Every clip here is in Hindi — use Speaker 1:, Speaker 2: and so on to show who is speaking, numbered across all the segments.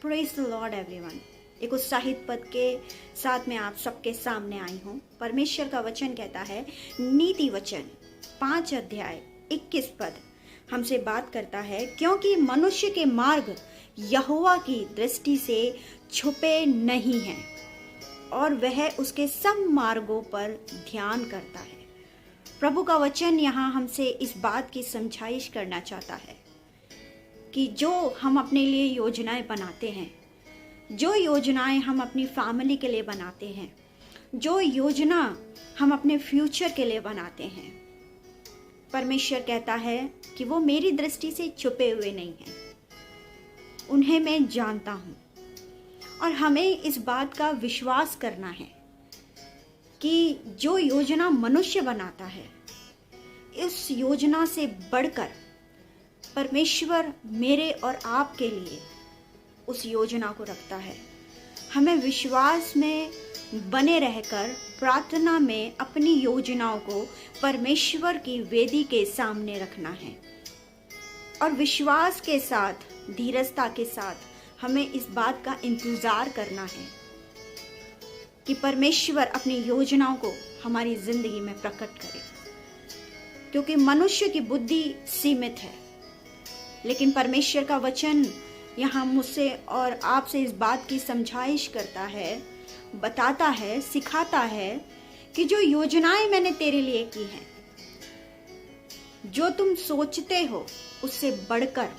Speaker 1: Praise the Lord everyone. एक उत्साहित पद के साथ में आप सबके सामने आई हूँ। परमेश्वर का वचन कहता है, नीति वचन 5 अध्याय 21 पद हमसे बात करता है, क्योंकि मनुष्य के मार्ग यहोवा की दृष्टि से छुपे नहीं हैं और वह उसके सब मार्गों पर ध्यान करता है। प्रभु का वचन यहाँ हमसे इस बात की समझाइश करना चाहता है कि जो हम अपने लिए योजनाएं बनाते हैं, जो योजनाएं हम अपनी फैमिली के लिए बनाते हैं, जो योजना हम अपने फ्यूचर के लिए बनाते हैं, परमेश्वर कहता है कि वो मेरी दृष्टि से छुपे हुए नहीं हैं, उन्हें मैं जानता हूँ। और हमें इस बात का विश्वास करना है कि जो योजना मनुष्य बनाता है, इस योजना से बढ़कर परमेश्वर मेरे और आपके लिए उस योजना को रखता है। हमें विश्वास में बने रहकर प्रार्थना में अपनी योजनाओं को परमेश्वर की वेदी के सामने रखना है और विश्वास के साथ, धीरजता के साथ हमें इस बात का इंतजार करना है कि परमेश्वर अपनी योजनाओं को हमारी जिंदगी में प्रकट करे। क्योंकि मनुष्य की बुद्धि सीमित है, लेकिन परमेश्वर का वचन यहाँ मुझसे और आपसे इस बात की समझाइश करता है, बताता है, सिखाता है कि जो योजनाएं मैंने तेरे लिए की हैं, जो तुम सोचते हो उससे बढ़कर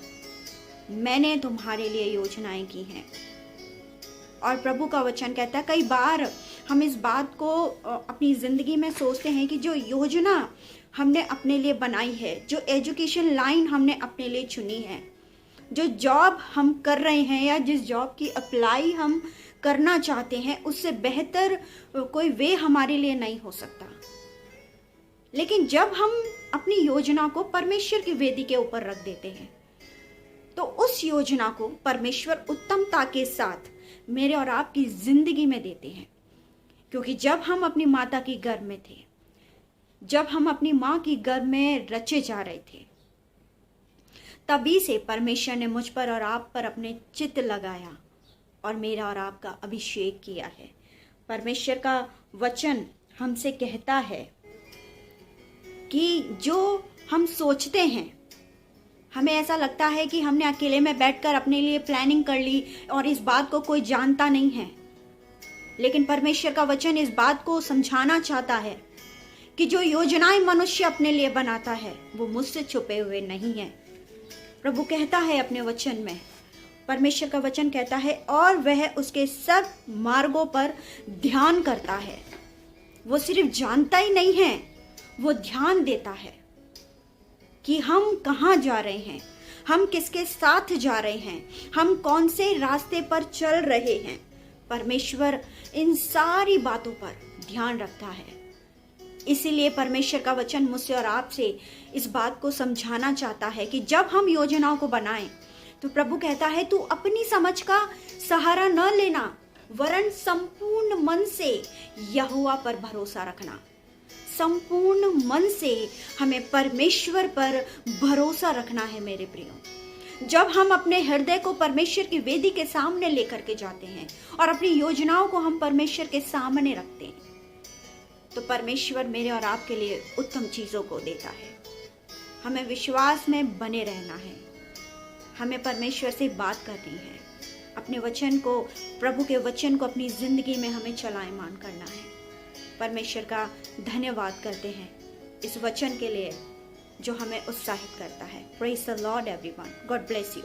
Speaker 1: मैंने तुम्हारे लिए योजनाएं की हैं। और प्रभु का वचन कहता है, कई बार हम इस बात को अपनी जिंदगी में सोचते हैं कि जो योजना हमने अपने लिए बनाई है, जो एजुकेशन लाइन हमने अपने लिए चुनी है, जो जॉब हम कर रहे हैं या जिस जॉब की अप्लाई हम करना चाहते हैं, उससे बेहतर कोई वे हमारे लिए नहीं हो सकता। लेकिन जब हम अपनी योजना को परमेश्वर की वेदी के ऊपर रख देते हैं, तो उस योजना को परमेश्वर उत्तमता के साथ मेरे और आपकी जिंदगी में देते हैं। क्योंकि जब हम अपनी माता की गर्भ में थे, जब हम अपनी माँ की गर्भ में रचे जा रहे थे, तभी से परमेश्वर ने मुझ पर और आप पर अपने चित्त लगाया और मेरा और आपका अभिषेक किया है। परमेश्वर का वचन हमसे कहता है कि जो हम सोचते हैं, हमें ऐसा लगता है कि हमने अकेले में बैठकर अपने लिए प्लानिंग कर ली और इस बात को कोई जानता नहीं है। लेकिन परमेश्वर का वचन इस बात को समझाना चाहता है कि जो योजनाएं मनुष्य अपने लिए बनाता है, वो मुझसे छुपे हुए नहीं है। प्रभु कहता है अपने वचन में, परमेश्वर का वचन कहता है, और वह उसके सब मार्गों पर ध्यान करता है। वो सिर्फ जानता ही नहीं है, वो ध्यान देता है कि हम कहाँ जा रहे हैं, हम किसके साथ जा रहे हैं, हम कौन से रास्ते पर चल रहे हैं। परमेश्वर इन सारी बातों पर ध्यान रखता है। इसीलिए परमेश्वर का वचन मुझसे और आपसे इस बात को समझाना चाहता है कि जब हम योजनाओं को बनाएं, तो प्रभु कहता है, तू अपनी समझ का सहारा न लेना, वरन संपूर्ण मन से यहोवा पर भरोसा रखना। संपूर्ण मन से हमें परमेश्वर पर भरोसा रखना है मेरे प्रियो। जब हम अपने हृदय को परमेश्वर की वेदी के सामने लेकर के जाते हैं और अपनी योजनाओं को हम परमेश्वर के सामने रखते हैं, तो परमेश्वर मेरे और आपके लिए उत्तम चीजों को देता है। हमें विश्वास में बने रहना है, हमें परमेश्वर से बात करनी है, अपने वचन को, प्रभु के वचन को अपनी जिंदगी में हमें चलायमान करना है। परमेश्वर का धन्यवाद करते हैं इस वचन के लिए जो हमें उत्साहित करता है। Praise the Lord everyone. God bless you.